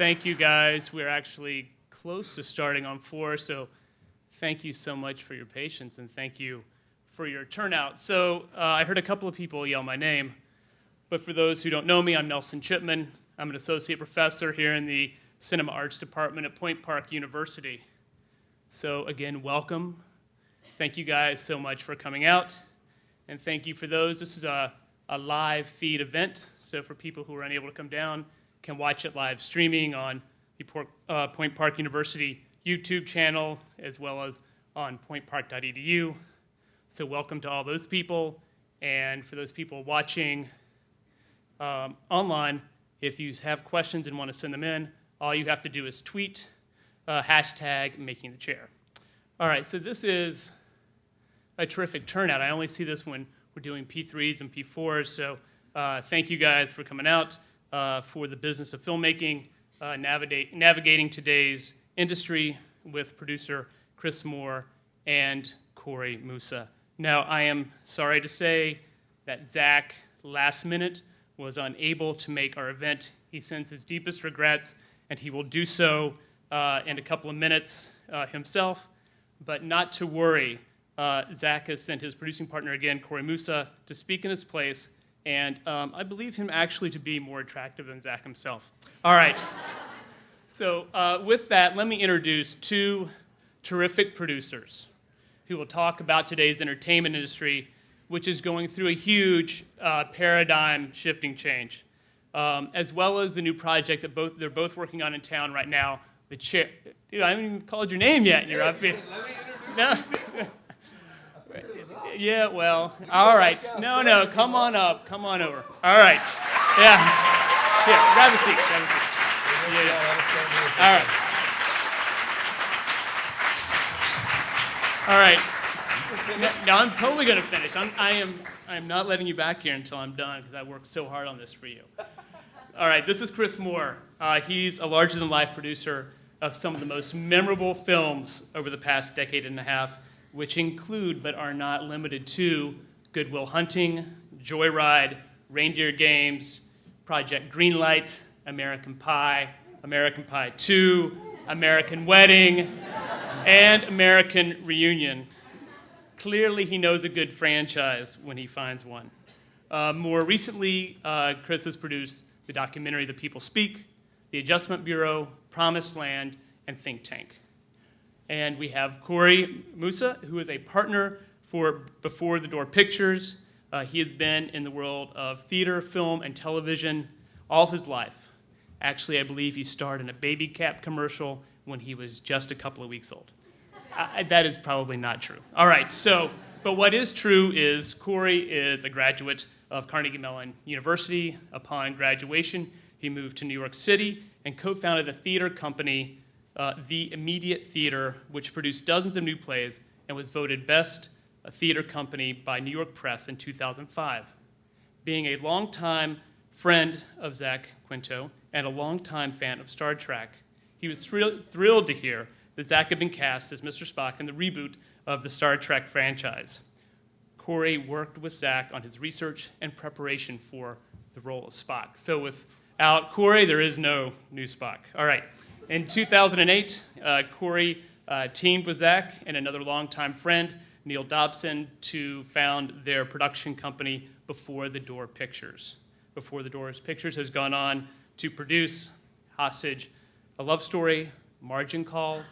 Thank you, guys. We're actually close to starting on 4, so thank you so much for your patience, and thank you for your turnout. So I heard a couple of people yell my name, but for those who don't know me, I'm Nelson Chipman. I'm an associate professor here in the Cinema Arts Department at Point Park University. So again, welcome. Thank you guys so much for coming out, and thank you for those. This is a live feed event, so for people who are unable to come down, can watch it live streaming on the Point Park University YouTube channel, as well as on pointpark.edu. So welcome to all those people. And for those people watching online, if you have questions and want to send them in, all you have to do is tweet hashtag making the chair. All right, so this is a terrific turnout. I only see this when we're doing P3s and P4s, so thank you guys for coming out. For the business of filmmaking, navigating today's industry with producer Chris Moore and Corey Musa. Now, I am sorry to say that Zach, last minute, was unable to make our event. He sends his deepest regrets, and he will do so in a couple of minutes himself. But not to worry, Zach has sent his producing partner again, Corey Musa, to speak in his place. And I believe him actually to be more attractive than Zach himself. All right. So with that, let me introduce two terrific producers who will talk about today's entertainment industry, which is going through a huge paradigm-shifting change, as well as the new project that they're both working on in town right now. The chair. Dude, I haven't even called your name yet, and you're up here. Let me introduce you. Yeah, well, all right. No, come on up. Come on over. All right. Yeah. Here, grab a seat. Yeah. All right. All right. Now I'm totally going to finish. I'm not letting you back here until I'm done because I worked so hard on this for you. All right, this is Chris Moore. He's a larger-than-life producer of some of the most memorable films over the past decade and a half, which include but are not limited to Good Will Hunting, Joyride, Reindeer Games, Project Greenlight, American Pie 2, American Wedding, and American Reunion. Clearly, he knows a good franchise when he finds one. More recently, Chris has produced the documentary The People Speak, The Adjustment Bureau, Promised Land, and Think Tank. And we have Corey Musa, who is a partner for Before the Door Pictures. He has been in the world of theater, film, and television all his life. Actually, I believe he starred in a baby cap commercial when he was just a couple of weeks old. That is probably not true. All right, but what is true is Corey is a graduate of Carnegie Mellon University. Upon graduation, he moved to New York City and co-founded the theater company The Immediate Theater, which produced dozens of new plays and was voted Best Theater Company by New York Press in 2005. Being a longtime friend of Zach Quinto and a longtime fan of Star Trek, he was thrilled to hear that Zach had been cast as Mr. Spock in the reboot of the Star Trek franchise. Corey worked with Zach on his research and preparation for the role of Spock. So without Corey, there is no new Spock. All right. In 2008, Corey teamed with Zach and another longtime friend, Neil Dobson, to found their production company, Before the Door Pictures. Before the Doors Pictures has gone on to produce Hostage, A Love Story, Margin Call,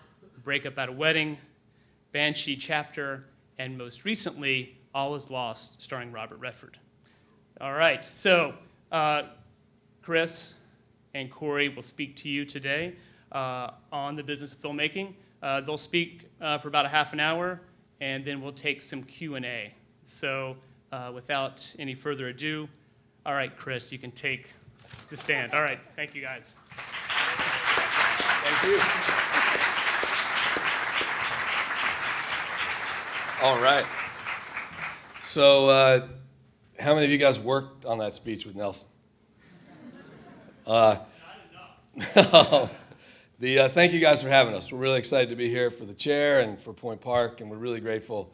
Breakup at a Wedding, Banshee Chapter, and most recently, All Is Lost, starring Robert Redford. All right, so Chris and Corey will speak to you today on the business of filmmaking. They'll speak for about a half an hour, and then we'll take some Q&A. So without any further ado, all right, Chris, you can take the stand. All right, thank you, guys. Thank you. All right. So how many of you guys worked on that speech with Nelson? Not enough. Thank you guys for having us. We're really excited to be here for the chair and for Point Park, and we're really grateful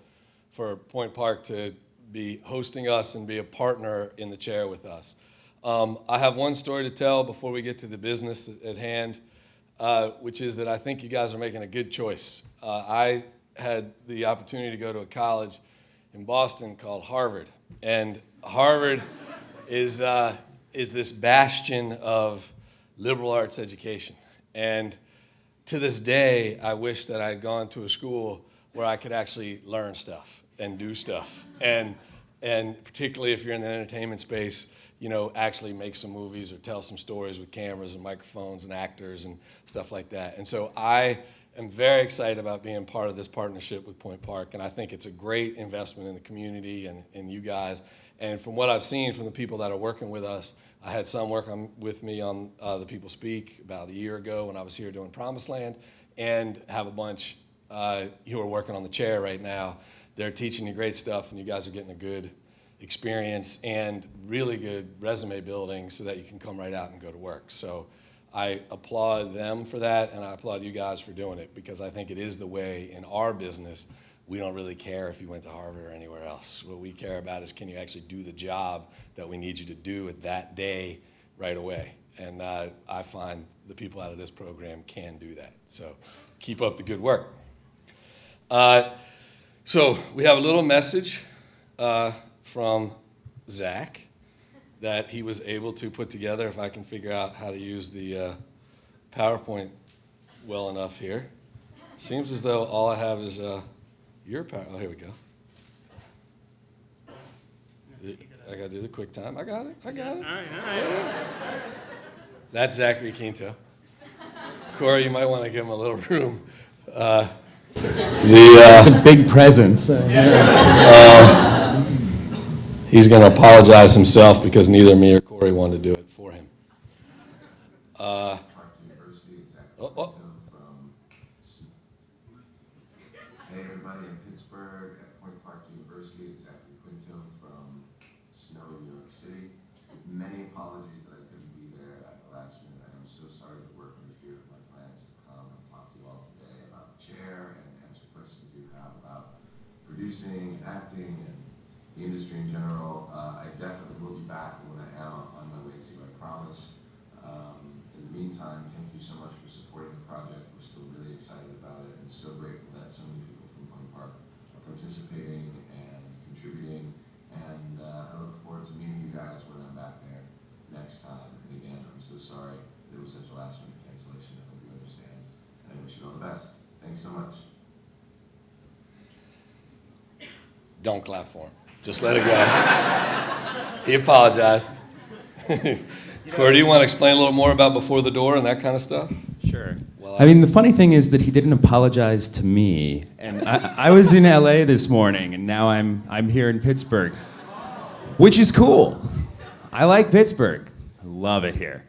for Point Park to be hosting us and be a partner in the chair with us. I have one story to tell before we get to the business at hand, which is that I think you guys are making a good choice. I had the opportunity to go to a college in Boston called Harvard, and Harvard is this bastion of liberal arts education. And to this day, I wish that I had gone to a school where I could actually learn stuff and do stuff, and particularly if you're in the entertainment space, you know, actually make some movies or tell some stories with cameras and microphones and actors and stuff like that. And so I am very excited about being part of this partnership with Point Park, and I think it's a great investment in the community and you guys. And from what I've seen from the people that are working with us, I had some work with me on The People Speak about a year ago when I was here doing Promised Land, and have a bunch who are working on The Chair right now. They're teaching you great stuff, and you guys are getting a good experience and really good resume building so that you can come right out and go to work. So I applaud them for that, and I applaud you guys for doing it, because I think it is the way in our business. We don't really care if you went to Harvard or anywhere else. What we care about is, can you actually do the job that we need you to do at that day right away? And I find the people out of this program can do that. So keep up the good work. So we have a little message from Zach that he was able to put together, if I can figure out how to use the PowerPoint well enough here. Seems as though all I have is your power. Oh, here we go. I got to do the quick time. I got it. All right. That's Zachary Quinto. Corey, you might want to give him a little room. It's a big presence. He's going to apologize himself because neither me or Corey wanted to do it for him. Hey everybody, in Pittsburgh at Point Park University, it's Zachary Quinto from snowy New York City. Many apologies that I couldn't be there at the last minute. I am so sorry that work interfered with my plans to come and talk to you all today about The Chair and answer questions you have about producing and acting and the industry in general. I definitely will be back when I am on my way to you, I promise. In the meantime, thank you so much for supporting the project. We're still really excited about it and so grateful that so many people from Point Park are participating and contributing. And I look forward to meeting you guys when I'm back there next time. And again, I'm so sorry that it was such a last minute cancellation. I hope you understand. And I wish you all the best. Thanks so much. Don't clap for him. Just let it go. He apologized. Corey, do you want to explain a little more about Before the Door and that kind of stuff? Sure. Well, I mean, the funny thing is that he didn't apologize to me. And I was in LA this morning, and now I'm here in Pittsburgh, which is cool. I like Pittsburgh. I love it here.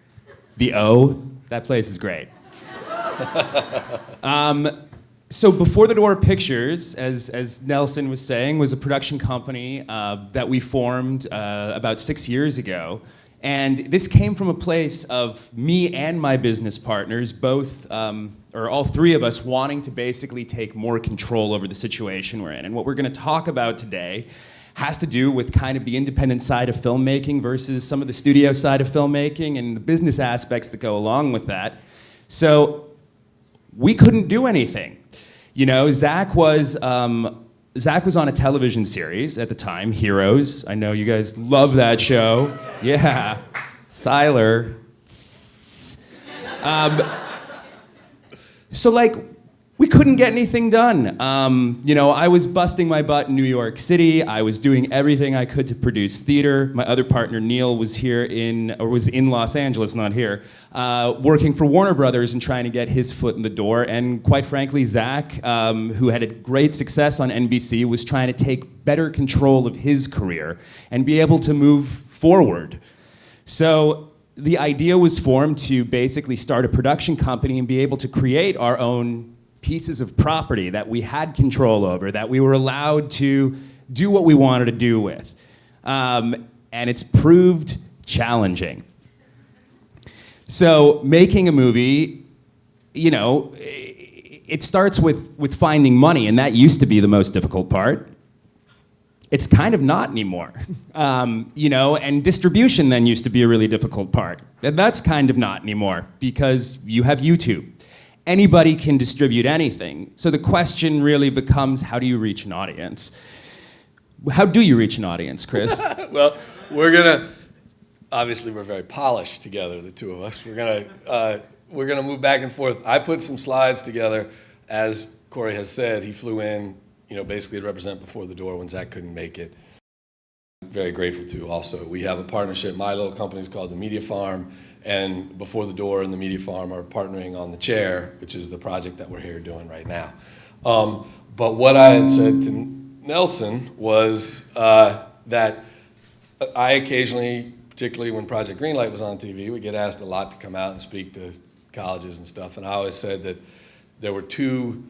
The O, that place is great. So Before the Door Pictures, as Nelson was saying, was a production company that we formed about 6 years ago. And this came from a place of me and my business partners, both, or all three of us, wanting to basically take more control over the situation we're in. And what we're going to talk about today has to do with kind of the independent side of filmmaking versus some of the studio side of filmmaking and the business aspects that go along with that. So we couldn't do anything. You know, Zach was on a television series at the time, Heroes. I know you guys love that show. Yeah. Siler. So, like, we couldn't get anything done. You know, I was busting my butt in New York City. I was doing everything I could to produce theater. My other partner, Neil, was was in Los Angeles, not here, working for Warner Brothers and trying to get his foot in the door. And quite frankly, Zach, who had a great success on NBC, was trying to take better control of his career and be able to move forward. So the idea was formed to basically start a production company and be able to create our own pieces of property that we had control over, that we were allowed to do what we wanted to do with. And it's proved challenging. So making a movie, you know, it starts with finding money, and that used to be the most difficult part. It's kind of not anymore. And distribution then used to be a really difficult part. And that's kind of not anymore because you have YouTube. Anybody can distribute anything. So the question really becomes, how do you reach an audience? How do you reach an audience, Chris? Well, obviously we're very polished together, the two of us. We're gonna move back and forth. I put some slides together, as Corey has said. He flew in, basically to represent Before the Door when Zach couldn't make it. Very grateful to also. We have a partnership. My little company is called the Media Farm, and Before the Door and the Media Farm are partnering on The Chair, which is the project that we're here doing right now. But what I had said to Nelson was that I occasionally, particularly when Project Greenlight was on TV, we get asked a lot to come out and speak to colleges and stuff, and I always said that there were two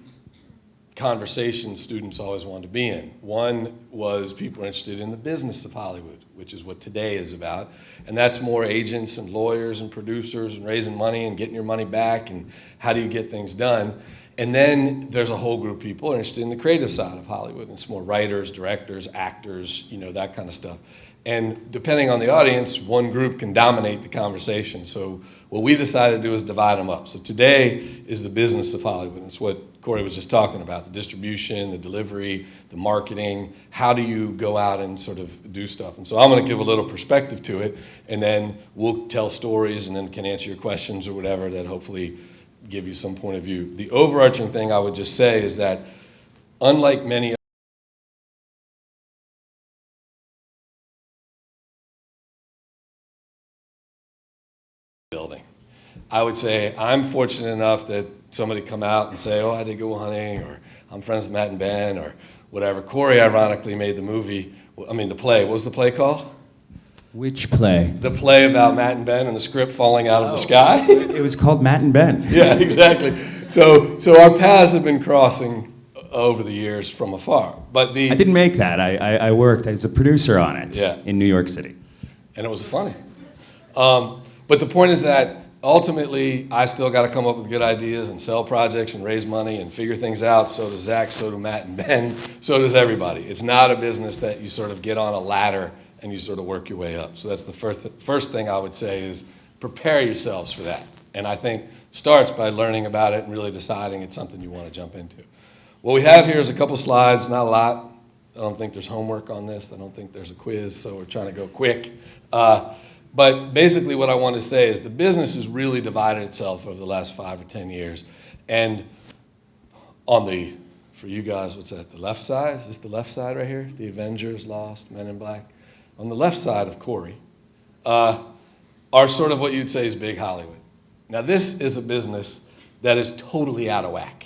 conversations students always wanted to be in. One was people are interested in the business of Hollywood, which is what today is about, and that's more agents and lawyers and producers and raising money and getting your money back and how do you get things done. And then there's a whole group of people who are interested in the creative side of Hollywood. It's more writers, directors, actors, that kind of stuff. And depending on the audience, one group can dominate the conversation. So what we decided to do is divide them up. So today is the business of Hollywood. It's what Corey was just talking about, the distribution, the delivery, the marketing. How do you go out and sort of do stuff? And so I'm going to give a little perspective to it, and then we'll tell stories and then can answer your questions or whatever that hopefully give you some point of view. The overarching thing I would just say is that unlike many building, I would say I'm fortunate enough that somebody come out and say, oh, I did Good Will Hunting, or I'm friends with Matt and Ben, or whatever. Corey ironically made the play. What was the play called? Which play? The play about Matt and Ben and the script falling out of the sky. It was called Matt and Ben. Yeah, exactly. So our paths have been crossing over the years from afar. But I didn't make that. I worked as a producer on it in New York City. And it was funny. But the point is that ultimately, I still got to come up with good ideas and sell projects and raise money and figure things out. So does Zach, so do Matt and Ben, so does everybody. It's not a business that you sort of get on a ladder and you sort of work your way up. So that's the first thing I would say is prepare yourselves for that. And I think starts by learning about it and really deciding it's something you want to jump into. What we have here is a couple slides, not a lot. I don't think there's homework on this. I don't think there's a quiz, so we're trying to go quick. But basically what I want to say is the business has really divided itself over the last 5 or 10 years. And for you guys, what's that, the left side? Is this the left side right here? The Avengers, Lost, Men in Black. On the left side of Corey are sort of what you'd say is big Hollywood. Now this is a business that is totally out of whack.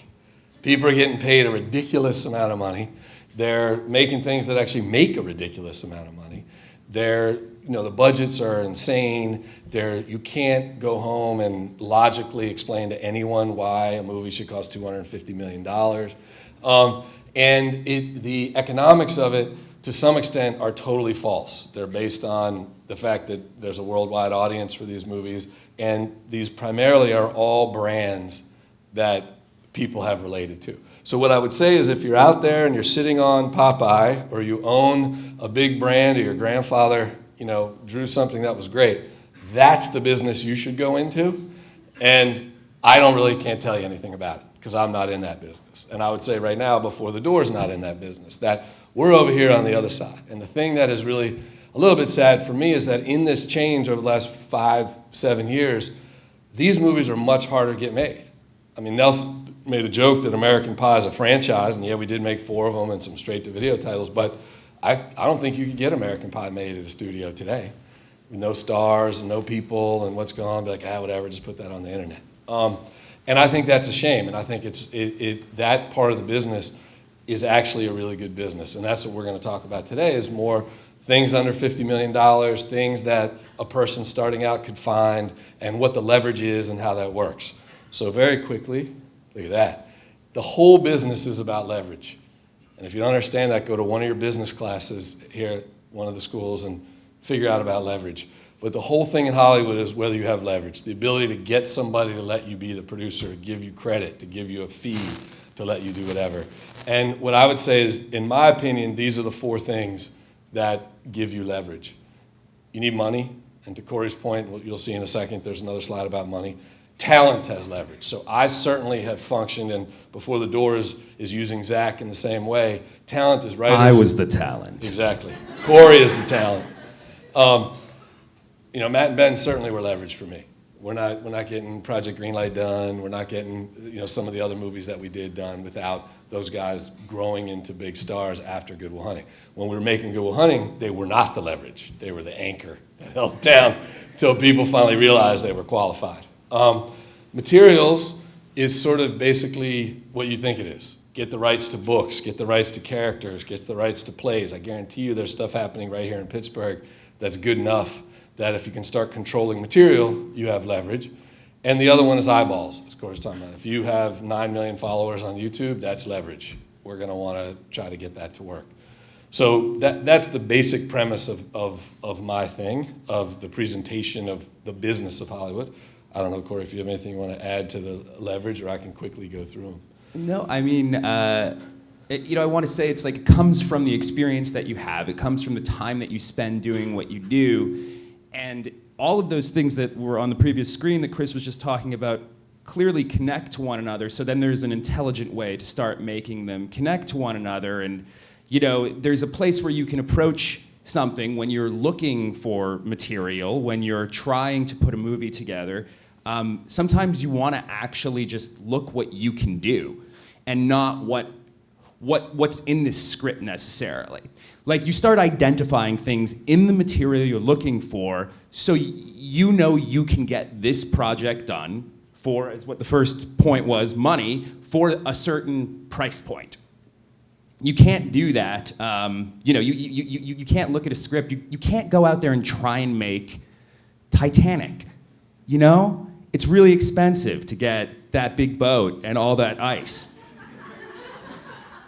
People are getting paid a ridiculous amount of money. They're making things that actually make a ridiculous amount of money. The budgets are insane. You can't go home and logically explain to anyone why a movie should cost $250 million. And the economics of it, to some extent, are totally false. They're based on the fact that there's a worldwide audience for these movies, and these primarily are all brands that people have related to. So what I would say is if you're out there and you're sitting on Popeye, or you own a big brand, or your grandfather drew something that was great, that's the business you should go into. And I can't tell you anything about it because I'm not in that business. And I would say right now, Before the Door's not in that business, that we're over here on the other side. And the thing that is really a little bit sad for me is that in this change over the last 5, 7 years, these movies are much harder to get made. I mean, Nelson made a joke that American Pie is a franchise, and yeah, we did make 4 of them and some straight-to-video titles, but I don't think you could get American Pie made at a studio today with no stars and no people and what's going on. Be like, whatever, just put that on the internet. And I think that's a shame, and I think that part of the business is actually a really good business, and that's what we're going to talk about today is more things under $50 million, things that a person starting out could find, and what the leverage is and how that works. So very quickly, look at that. The whole business is about leverage. And if you don't understand that, go to one of your business classes here at one of the schools and figure out about leverage. But the whole thing in Hollywood is whether you have leverage, the ability to get somebody to let you be the producer, to give you credit, to give you a fee, to let you do whatever. And what I would say is, in my opinion, these are the 4 things that give you leverage. You need money, and to Corey's point, you'll see in a second, there's another slide about money. Talent has leverage. So I certainly have functioned, and Before the Door is using Zach in the same way. Talent is right. I was the talent. Exactly. Corey is the talent. Matt and Ben certainly were leverage for me. We're not getting Project Greenlight done. We're not getting some of the other movies that we did done without those guys growing into big stars after Good Will Hunting. When we were making Good Will Hunting, they were not the leverage. They were the anchor that held down until people finally realized they were qualified. Materials is sort of basically what you think it is. Get the rights to books, get the rights to characters, get the rights to plays. I guarantee you there's stuff happening right here in Pittsburgh that's good enough that if you can start controlling material, you have leverage. And the other one is eyeballs, as Corey's talking about. If you have 9 million followers on YouTube, that's leverage. We're gonna wanna try to get that to work. So that's the basic premise of my thing, of the presentation of the business of Hollywood. I don't know, Corey, if you have anything you wanna add to the leverage, or I can quickly go through them. No, I mean, I want to say it's like it comes from the experience that you have. It comes from the time that you spend doing what you do. And all of those things that were on the previous screen that Chris was just talking about clearly connect to one another. So then there's an intelligent way to start making them connect to one another. And, there's a place where you can approach something when you're looking for material, when you're trying to put a movie together. Sometimes you want to actually just look what you can do and not what's in this script necessarily. Like you start identifying things in the material you're looking for so you can get this project done for, as what the first point was, money, for a certain price point. You can't do that. You can't look at a script. You can't go out there and try and make Titanic, It's really expensive to get that big boat and all that ice.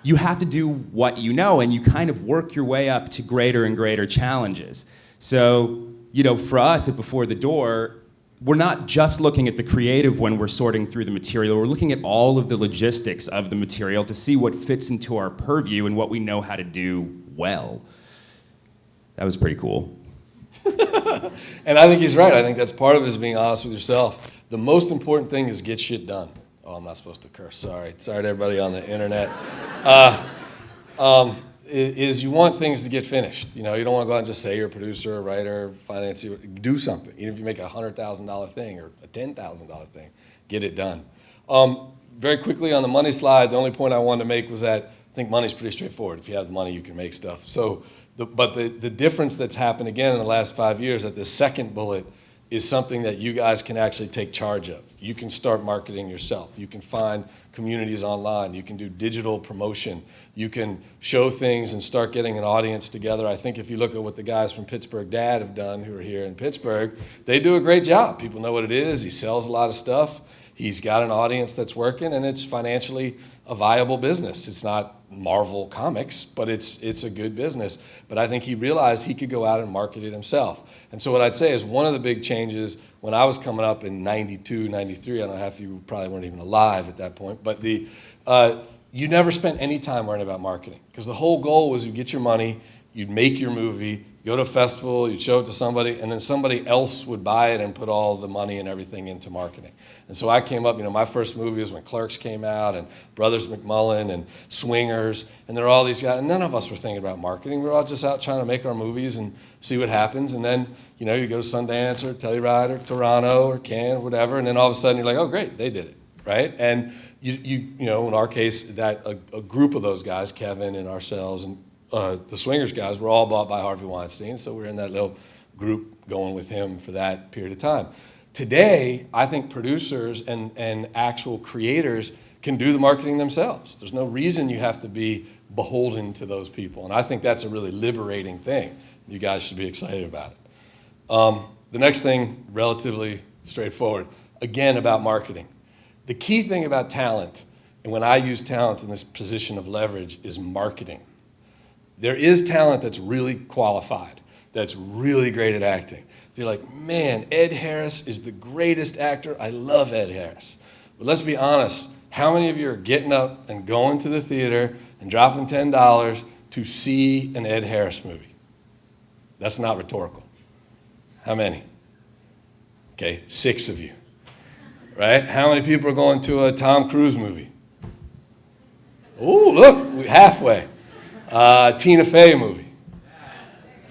You have to do what you know, and you kind of work your way up to greater and greater challenges. So, for us at Before the Door, we're not just looking at the creative when we're sorting through the material. We're looking at all of the logistics of the material to see what fits into our purview and what we know how to do well. That was pretty cool. And I think he's right. I think that's part of it, is being honest with yourself. The most important thing is get shit done. Oh, I'm not supposed to curse. Sorry to everybody on the internet. Is you want things to get finished. You don't want to go out and just say you're a producer, a writer, finance. Do something. Even if you make a $100,000 thing or a $10,000 thing, get it done. Very quickly on the money slide, the only point I wanted to make was that I think money's pretty straightforward. If you have the money, you can make stuff. So, but the difference that's happened again in the last 5 years, that the second bullet is something that you guys can actually take charge of. You can start marketing yourself. You can find communities online. You can do digital promotion. You can show things and start getting an audience together. I think if you look at what the guys from Pittsburgh Dad have done, who are here in Pittsburgh, they do a great job. People know what it is. He sells a lot of stuff. He's got an audience that's working, and it's financially a viable business. It's not Marvel Comics, but it's a good business. But I think he realized he could go out and market it himself. And so what I'd say is one of the big changes when I was coming up in 92, 93, I don't know, half of you probably weren't even alive at that point, but you never spent any time worrying about marketing, because the whole goal was you get your money, you'd make your movie, go to a festival, you'd show it to somebody, and then somebody else would buy it and put all the money and everything into marketing. And so I came up, my first movie was when Clerks came out, and Brothers McMullen, and Swingers, and there were all these guys, and none of us were thinking about marketing. We were all just out trying to make our movies and see what happens, and then, you go to Sundance or Telluride or Toronto or Cannes or whatever, and then all of a sudden you're like, oh great, they did it, right? And in our case, that a group of those guys, Kevin and ourselves and the Swingers guys, were all bought by Harvey Weinstein, so we're in that little group going with him for that period of time. Today, I think producers and actual creators can do the marketing themselves. There's no reason you have to be beholden to those people, and I think that's a really liberating thing. You guys should be excited about it. The next thing, relatively straightforward, again about marketing. The key thing about talent, and when I use talent in this position of leverage, is marketing. There is talent that's really qualified, that's really great at acting. They're like, man, Ed Harris is the greatest actor. I love Ed Harris. But let's be honest, How many of you are getting up and going to the theater and dropping $10 to see an Ed Harris movie? That's not rhetorical. How many? Okay, 6 of you, right? How many people are going to a Tom Cruise movie? Oh, look, halfway. Tina Fey movie.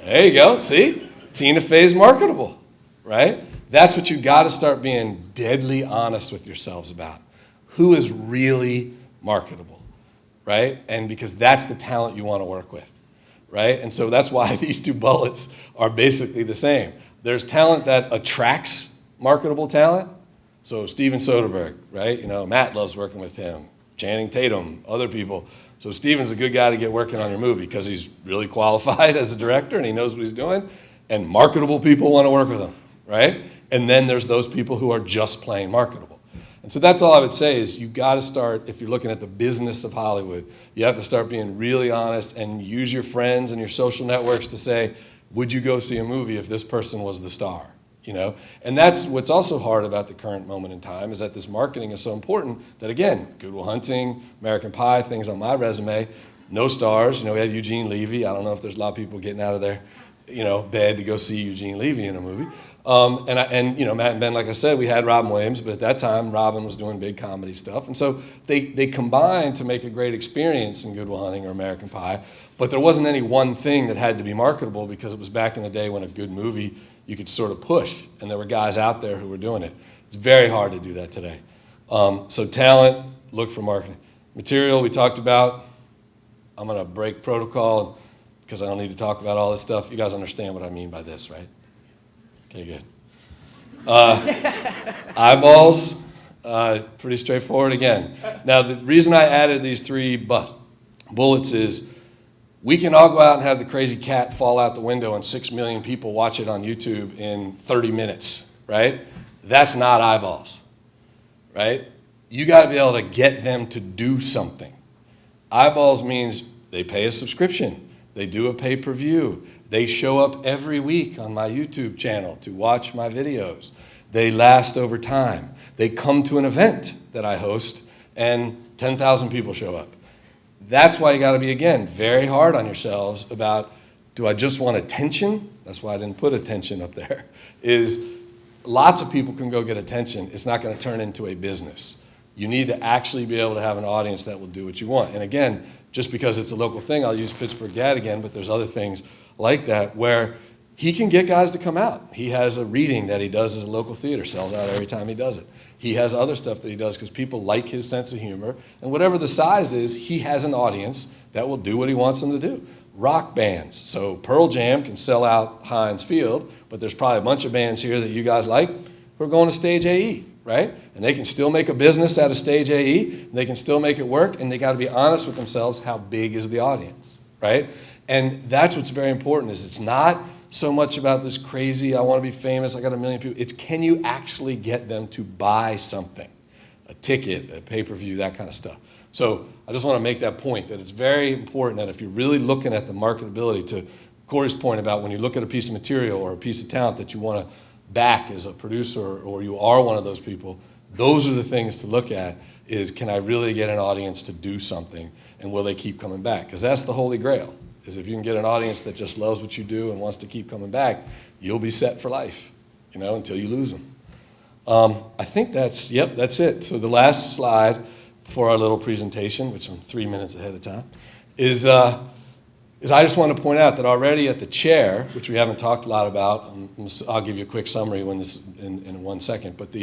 There you go, see? Tina Fey's marketable, right? That's what you got to start being deadly honest with yourselves about. Who is really marketable, right? And because that's the talent you want to work with, right? And so that's why these 2 bullets are basically the same. There's talent that attracts marketable talent. So Steven Soderbergh, right? You know, Matt loves working with him. Channing Tatum, other people. So Steven's a good guy to get working on your movie because he's really qualified as a director and he knows what he's doing. And marketable people want to work with him, right? And then there's those people who are just plain marketable. And so that's all I would say is you got to start, if you're looking at the business of Hollywood, you have to start being really honest and use your friends and your social networks to say, would you go see a movie if this person was the star? You know? And that's what's also hard about the current moment in time is that this marketing is so important that, again, Good Will Hunting, American Pie, things on my resume, no stars. You know, we had Eugene Levy. I don't know if there's a lot of people getting out of their, you know, bed to go see Eugene Levy in a movie. And you know, Matt and Ben, like I said, we had Robin Williams, but at that time, Robin was doing big comedy stuff. And so they combined to make a great experience in Good Will Hunting or American Pie, but there wasn't any one thing that had to be marketable because it was back in the day when a good movie you could sort of push, and there were guys out there who were doing it. It's very hard to do that today. So talent, look for marketing. Material, we talked about. I'm going to break protocol because I don't need to talk about all this stuff. You guys understand what I mean by this, right? Okay, good. Eyeballs, pretty straightforward again. Now, the reason I added these 3 bullets is we can all go out and have the crazy cat fall out the window and 6 million people watch it on YouTube in 30 minutes, right? That's not eyeballs, right? You got to be able to get them to do something. Eyeballs means they pay a subscription. They do a pay-per-view. They show up every week on my YouTube channel to watch my videos. They last over time. They come to an event that I host and 10,000 people show up. That's why you got to be, again, very hard on yourselves about, do I just want attention? That's why I didn't put attention up there. Is lots of people can go get attention. It's not going to turn into a business. You need to actually be able to have an audience that will do what you want. And again, just because it's a local thing, I'll use Pittsburgh Gad again, but there's other things like that where he can get guys to come out. He has a reading that he does as a local theater, sells out every time he does it. He has other stuff that he does because people like his sense of humor. And whatever the size is, he has an audience that will do what he wants them to do. Rock bands. So Pearl Jam can sell out Heinz Field, but there's probably a bunch of bands here that you guys like who are going to stage AE, right? And they can still make a business out of stage AE, and they can still make it work, and they got to be honest with themselves, how big is the audience, right? And that's what's very important is it's not so much about this crazy, I want to be famous, I got 1 million people. It's can you actually get them to buy something, a ticket, a pay-per-view, that kind of stuff. So I just want to make that point that it's very important that if you're really looking at the marketability, to Corey's point about when you look at a piece of material or a piece of talent that you want to back as a producer or you are one of those people, those are the things to look at is can I really get an audience to do something and will they keep coming back? Because that's the holy grail. Is if you can get an audience that just loves what you do and wants to keep coming back, you'll be set for life, you know, until you lose them. I think that's it. So the last slide for our little presentation, which I'm 3 minutes ahead of time, is I just want to point out that already at the chair, which we haven't talked a lot about, I'll give you a quick summary when this in 1 second, but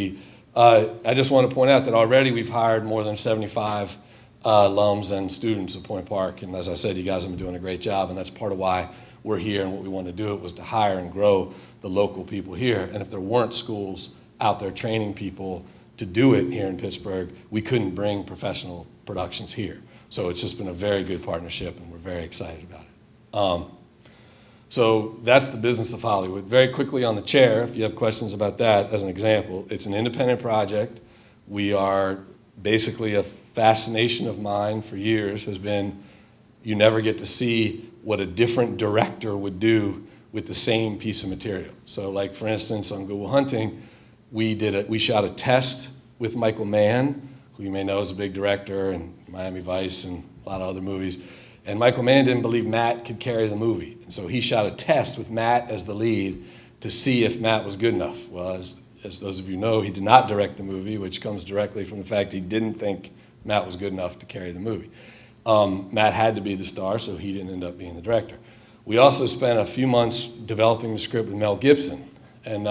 I just want to point out that already we've hired more than 75 alums and students at Point Park, and as I said, you guys have been doing a great job, and that's part of why we're here and what we want to do. It was to hire and grow the local people here, and if there weren't schools out there training people to do it here in Pittsburgh, we couldn't bring professional productions here. So it's just been a very good partnership, and we're very excited about it. So that's the business of Hollywood. Very quickly on the chair, if you have questions about that, as an example, it's an independent project. We are basically a fascination of mine for years has been you never get to see what a different director would do with the same piece of material. So like for instance on Good Will Hunting, we shot a test with Michael Mann who you may know is a big director and Miami Vice and a lot of other movies. And Michael Mann didn't believe Matt could carry the movie. And so he shot a test with Matt as the lead to see if Matt was good enough. Well, as those of you know, he did not direct the movie, which comes directly from the fact he didn't think Matt was good enough to carry the movie. Matt had to be the star, so he didn't end up being the director. We also spent a few months developing the script with Mel Gibson. And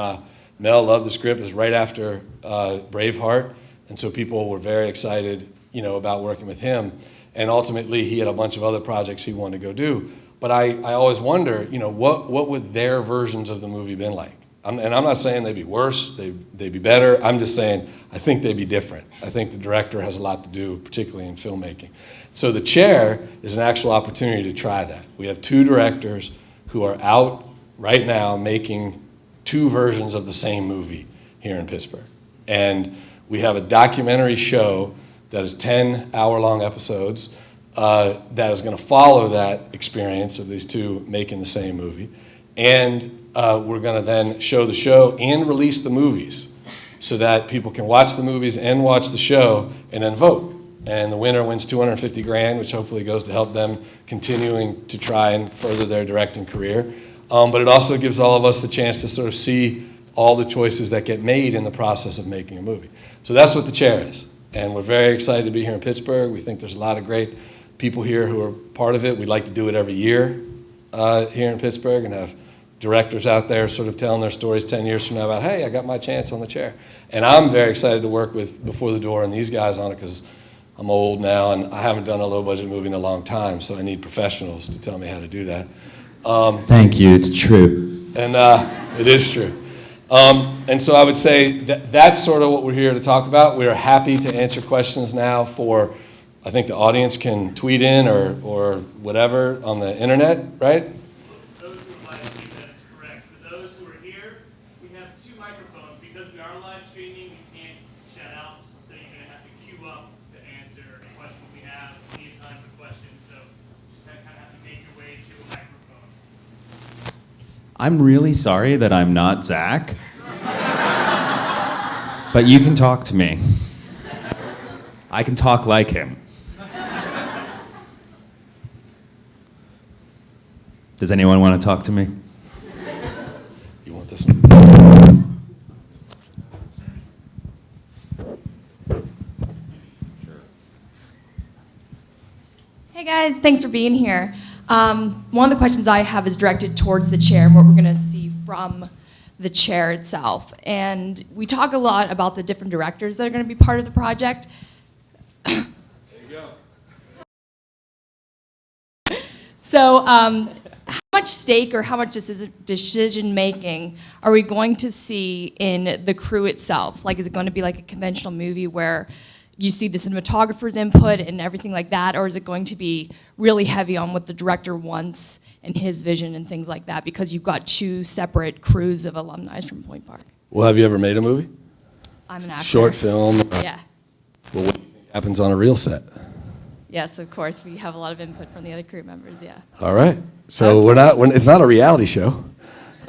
Mel loved the script. It was right after Braveheart. And so people were very excited, about working with him. And ultimately, he had a bunch of other projects he wanted to go do. But I always wonder, what would their versions of the movie been like? And I'm not saying they'd be worse, they'd be better. I'm just saying I think they'd be different. I think the director has a lot to do, particularly in filmmaking. So the chair is an actual opportunity to try that. We have 2 directors who are out right now making 2 versions of the same movie here in Pittsburgh. And we have a documentary show that is 10-hour-long episodes that is going to follow that experience of these 2 making the same movie. And we're going to then show the show and release the movies so that people can watch the movies and watch the show and then vote. And the winner wins $250,000, which hopefully goes to help them continuing to try and further their directing career. But it also gives all of us the chance to sort of see all the choices that get made in the process of making a movie. So that's what the chair is. And we're very excited to be here in Pittsburgh. We think there's a lot of great people here who are part of it. We'd like to do it every year here in Pittsburgh and have directors out there sort of telling their stories 10 years from now about, hey, I got my chance on the chair. And I'm very excited to work with Before the Door and these guys on it because I'm old now and I haven't done a low-budget movie in a long time, so I need professionals to tell me how to do that. Thank you, it's true. And it is true. And so I would say that's sort of what we're here to talk about. We are happy to answer questions now for, I think the audience can tweet in or whatever on the internet, right? Those who are live streaming, that is correct. For those who are here, we have 2 microphones. Because we are live streaming, we can't shout out, so you're going to have to queue up to answer a question we have. We need time for questions, so just kind of have to make your way to a microphone. I'm really sorry that I'm not Zach, but you can talk to me. I can talk like him. Does anyone want to talk to me? You want this one? Hey guys, thanks for being here. One of the questions I have is directed towards the chair and what we're going to see from the chair itself. And we talk a lot about the different directors that are going to be part of the project. There you go. So how much stake or how much decision making are we going to see in the crew itself? Like, is it going to be like a conventional movie where you see the cinematographer's input and everything like that, or is it going to be really heavy on what the director wants and his vision and things like that, because you've got 2 separate crews of alumni from Point Park? Well, have you ever made a movie? I'm an actor. Short film? Yeah. Well, what do you think happens on a real set? Yes, of course, we have a lot of input from the other crew members, yeah. All right. So it's not a reality show.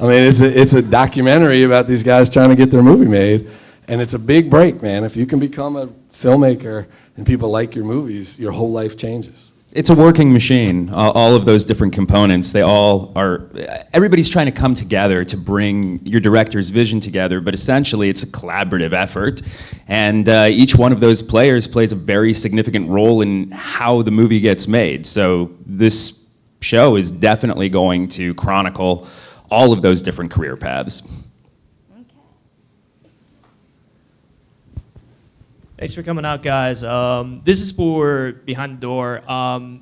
I mean, it's a documentary about these guys trying to get their movie made, and it's a big break, man. If you can become a filmmaker and people like your movies, your whole life changes. It's a working machine, all of those different components. They all are, everybody's trying to come together to bring your director's vision together, but essentially it's a collaborative effort. And each one of those players plays a very significant role in how the movie gets made. So this show is definitely going to chronicle all of those different career paths. Thanks for coming out, guys. This is for Behind the Door.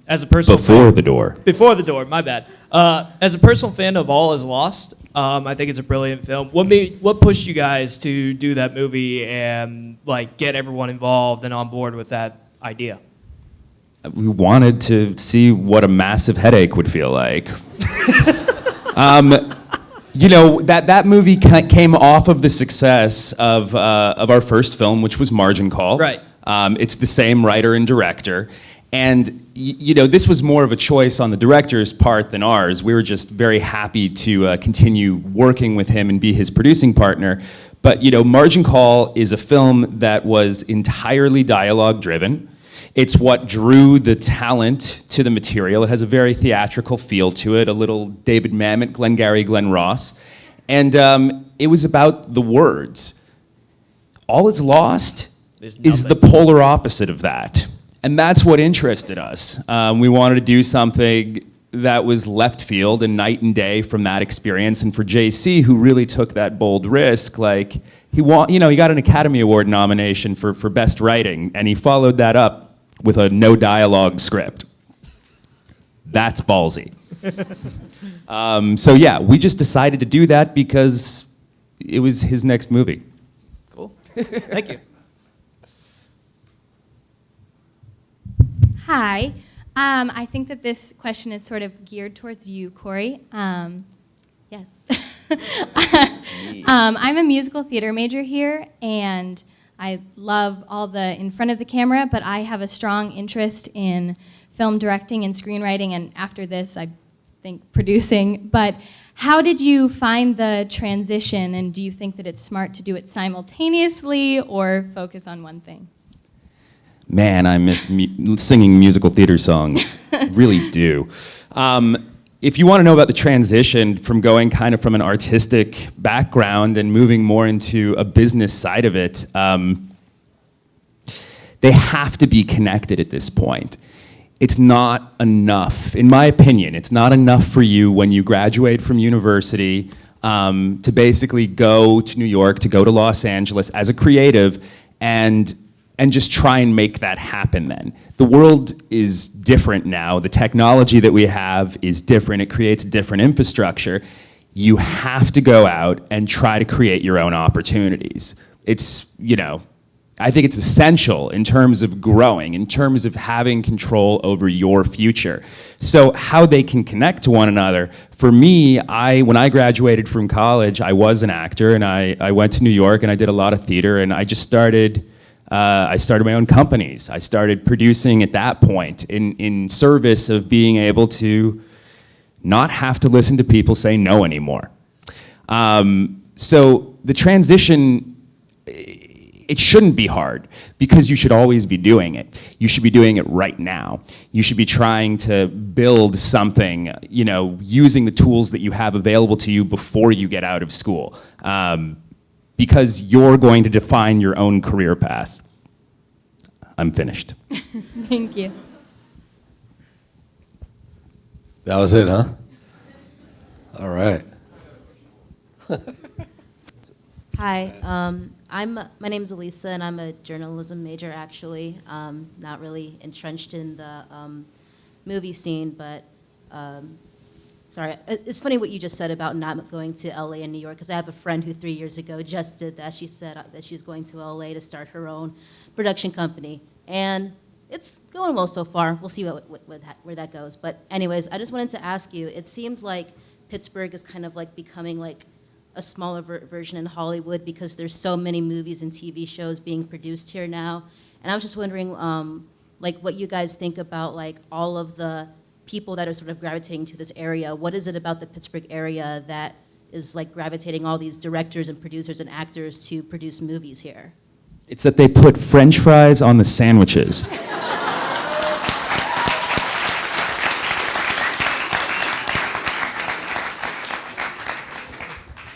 As a personal Before the Door. Before the Door, my bad. As a personal fan of All Is Lost, I think it's a brilliant film. What pushed you guys to do that movie and like get everyone involved and on board with that idea? We wanted to see what a massive headache would feel like. You know, that movie came off of the success of our first film, which was Margin Call. Right. It's the same writer and director. And, you know, this was more of a choice on the director's part than ours. We were just very happy to continue working with him and be his producing partner. But Margin Call is a film that was entirely dialogue driven. It's what drew the talent to the material. It has a very theatrical feel to it, a little David Mamet, Glengarry Glen Ross. And it was about the words. All Is Lost is the polar opposite of that. And that's what interested us. We wanted to do something that was left field and night and day from that experience. And for JC, who really took that bold risk, like he got an Academy Award nomination for Best Writing, and he followed that up with a no dialogue script. That's ballsy. So yeah, we just decided to do that because it was his next movie. Cool. Thank you. Hi. I think that this question is sort of geared towards you, Corey. Yes. I'm a musical theater major here, and I love all the in front of the camera, but I have a strong interest in film directing and screenwriting, and after this, I think producing. But how did you find the transition, and do you think that it's smart to do it simultaneously or focus on one thing? Man, I miss singing musical theater songs. Really do. If you want to know about the transition from going kind of from an artistic background and moving more into a business side of it, they have to be connected at this point. It's not enough, in my opinion, it's not enough for you when you graduate from university to basically go to New York, to go to Los Angeles as a creative and just try and make that happen then. The world is different now. The technology that we have is different. It creates a different infrastructure. You have to go out and try to create your own opportunities. It's, I think it's essential in terms of growing, in terms of having control over your future. So how they can connect to one another, for me, when I graduated from college, I was an actor, and I went to New York and I did a lot of theater, and I just started my own companies. I started producing at that point in service of being able to not have to listen to people say no anymore. So the transition, it shouldn't be hard because you should always be doing it. You should be doing it right now. You should be trying to build something, using the tools that you have available to you before you get out of school. Because you're going to define your own career path. I'm finished. Thank you. That was it, huh? All right. Hi, my name's Elisa, and I'm a journalism major, actually. Not really entrenched in the movie scene, but sorry, it's funny what you just said about not going to LA and New York, because I have a friend who 3 years ago just did that. She said that she's going to LA to start her own production company, and it's going well so far. We'll see where that goes. But anyways, I just wanted to ask you, it seems like Pittsburgh is kind of like becoming like a smaller version in Hollywood because there's so many movies and TV shows being produced here now. And I was just wondering like what you guys think about like all of the people that are sort of gravitating to this area. What is it about the Pittsburgh area that is like gravitating all these directors and producers and actors to produce movies here? It's that they put French fries on the sandwiches.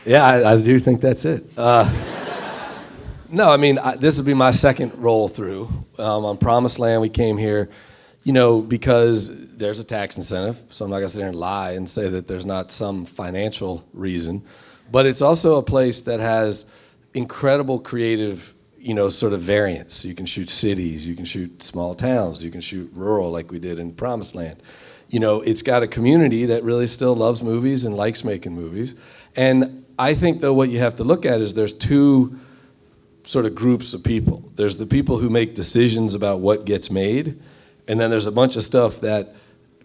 Yeah, I do think that's it. No, I mean, this will be my second roll through. On Promised Land, we came here, because there's a tax incentive, so I'm not gonna sit here and lie and say that there's not some financial reason, but it's also a place that has incredible creative, sort of variance. You can shoot cities, you can shoot small towns, you can shoot rural like we did in Promised Land. It's got a community that really still loves movies and likes making movies. And I think, though, what you have to look at is there's two sort of groups of people. There's the people who make decisions about what gets made, and then there's a bunch of stuff that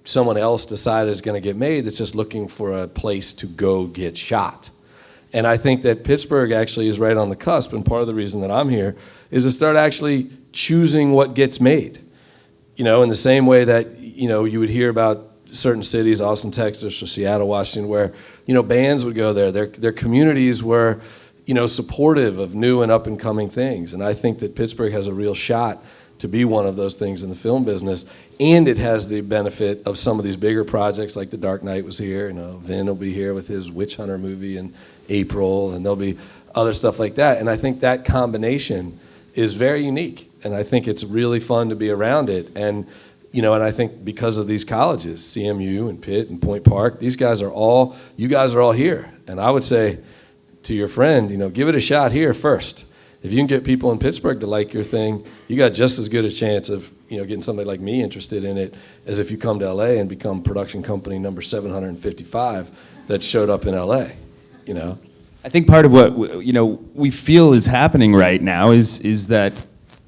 someone else decided is going to get made that's just looking for a place to go get shot. And I think that Pittsburgh actually is right on the cusp, and part of the reason that I'm here is to start actually choosing what gets made. In the same way that, you would hear about certain cities, Austin, Texas, or Seattle, Washington, where, bands would go there. Their communities were, supportive of new and up and coming things. And I think that Pittsburgh has a real shot to be one of those things in the film business. And it has the benefit of some of these bigger projects, like The Dark Knight was here. Vin will be here with his Witch Hunter movie in April, and there'll be other stuff like that. And I think that combination is very unique. And I think it's really fun to be around it. And and I think because of these colleges, CMU and Pitt and Point Park, you guys are all here. And I would say to your friend, give it a shot here first. If you can get people in Pittsburgh to like your thing, you got just as good a chance of getting somebody like me interested in it as if you come to LA and become production company number 755 that showed up in LA. I think part of what we feel is happening right now is that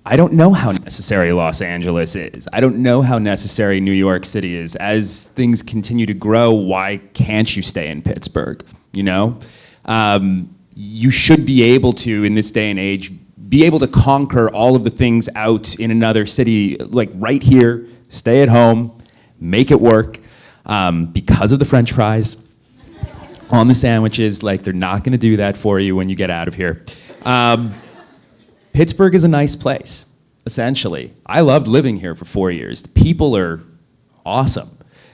I don't know how necessary Los Angeles is. I don't know how necessary New York City is. As things continue to grow, why can't you stay in Pittsburgh? You should be able to, in this day and age, be able to conquer all of the things out in another city, like right here, stay at home, make it work, because of the French fries on the sandwiches. Like, they're not gonna do that for you when you get out of here. Pittsburgh is a nice place, essentially. I loved living here for 4 years. The people are awesome.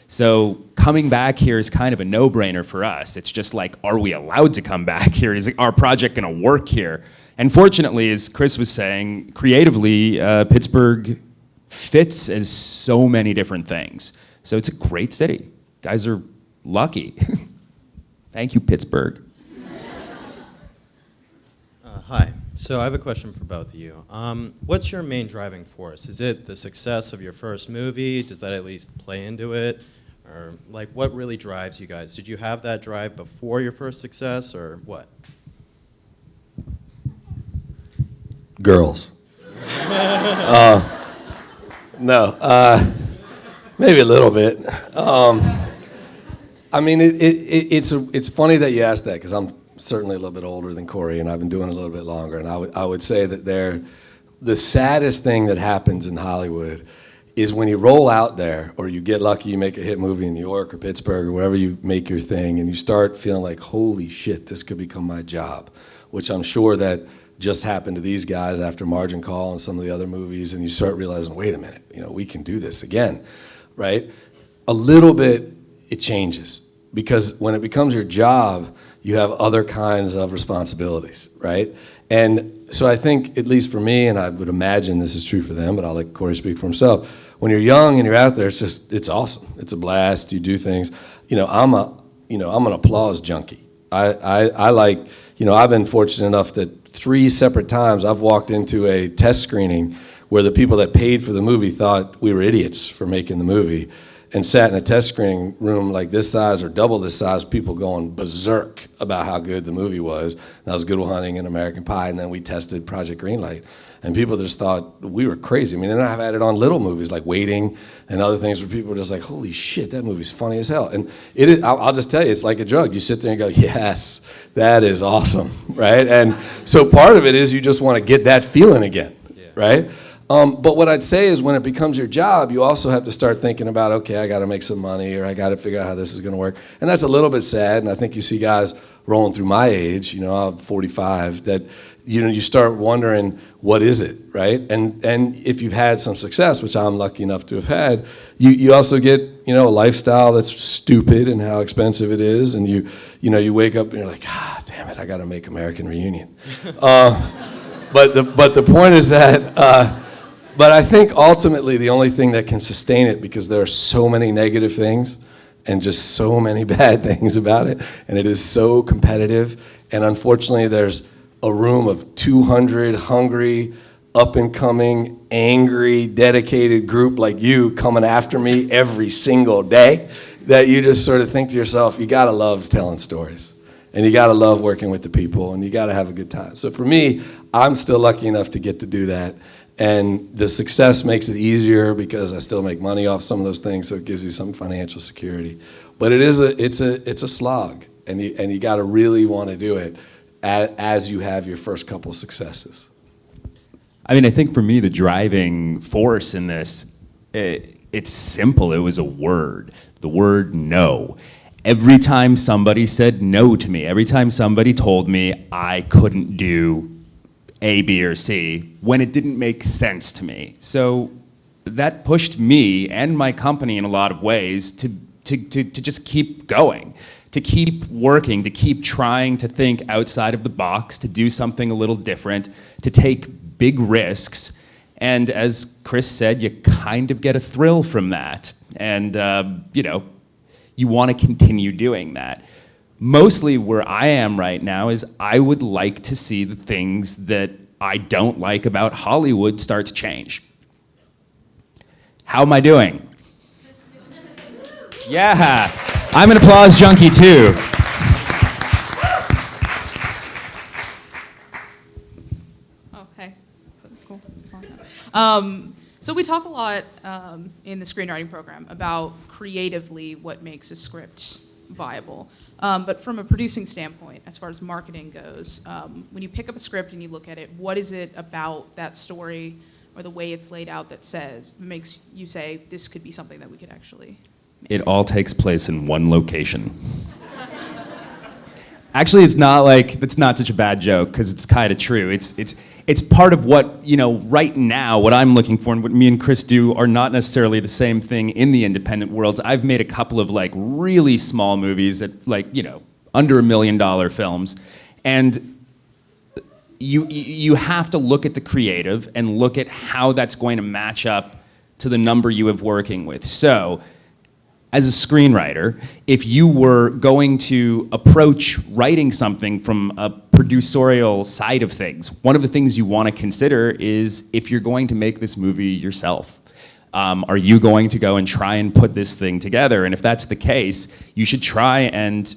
So coming back here is kind of a no-brainer for us. It's just like, are we allowed to come back here? Is our project gonna work here? And fortunately, as Chris was saying, creatively, Pittsburgh fits as so many different things. So it's a great city. Guys are lucky. Thank you, Pittsburgh. Hi. So I have a question for both of you. What's your main driving force? Is it the success of your first movie? Does that at least play into it? Or like, what really drives you guys? Did you have that drive before your first success, or what? Girls. No, maybe a little bit. I mean, it's funny that you asked that, because I'm certainly a little bit older than Corey, and I've been doing it a little bit longer. And I would say that the saddest thing that happens in Hollywood is when you roll out there, or you get lucky, you make a hit movie in New York or Pittsburgh or wherever you make your thing, and you start feeling like, holy shit, this could become my job, which I'm sure that just happened to these guys after Margin Call and some of the other movies, and you start realizing, wait a minute, we can do this again, right? A little bit, it changes, because when it becomes your job, you have other kinds of responsibilities, right? And so I think, at least for me, and I would imagine this is true for them, but I'll let Corey speak for himself. When you're young and you're out there, it's awesome. It's a blast. You do things. I'm an applause junkie. I like, I've been fortunate enough that 3 separate times I've walked into a test screening where the people that paid for the movie thought we were idiots for making the movie, and sat in a test screening room like this size or double this size, people going berserk about how good the movie was. That was Good Will Hunting and American Pie, and then we tested Project Greenlight. And people just thought we were crazy. I mean, and I've had it on little movies like Waiting and other things where people are just like, holy shit, that movie's funny as hell. And I'll just tell you, it's like a drug. You sit there and go, yes, that is awesome, right? And so part of it is you just want to get that feeling again, right? But what I'd say is when it becomes your job, you also have to start thinking about, okay, I got to make some money, or I got to figure out how this is going to work. And that's a little bit sad, and I think you see guys rolling through my age, I'm 45, that you start wondering, what is it, right? And if you've had some success, which I'm lucky enough to have had, you also get, a lifestyle that's stupid and how expensive it is, and you wake up and you're like, damn it, I got to make American Reunion. But the point is that, but I think ultimately the only thing that can sustain it, because there are so many negative things and just so many bad things about it, and it is so competitive, and unfortunately there's a room of 200 hungry, up-and-coming, angry, dedicated group like you coming after me every single day, that you just sort of think to yourself, you gotta love telling stories, and you gotta love working with the people, and you gotta have a good time. So for me, I'm still lucky enough to get to do that. And the success makes it easier because I still make money off some of those things, so it gives you some financial security. But it's a slog, and you got to really want to do it as you have your first couple of successes. I mean, I think for me, the driving force in this, it's simple. It was a word, the word no. every time somebody said no to me, every time somebody told me I couldn't do A, B, or C, when it didn't make sense to me. So that pushed me and my company in a lot of ways to just keep going, to keep working, to keep trying to think outside of the box, to do something a little different, to take big risks. And as Chris said, you kind of get a thrill from that. And, you want to continue doing that. Mostly where I am right now is I would like to see the things that I don't like about Hollywood start to change. How am I doing? Yeah, I'm an applause junkie too. Okay, cool. So we talk a lot in the screenwriting program about creatively what makes a script viable. But from a producing standpoint, as far as marketing goes, when you pick up a script and you look at it, what is it about that story or the way it's laid out that makes you say, this could be something that we could actually make? It all takes place in one location. Actually, it's not such a bad joke, because it's kind of true. It's part of what, right now, what I'm looking for and what me and Chris do are not necessarily the same thing in the independent worlds. I've made a couple of really small movies that under $1 million films. And you have to look at the creative and look at how that's going to match up to the number you have working with. So, as a screenwriter, if you were going to approach writing something from a producerial side of things, one of the things you want to consider is if you're going to make this movie yourself. Are you going to go and try and put this thing together? And if that's the case, you should try and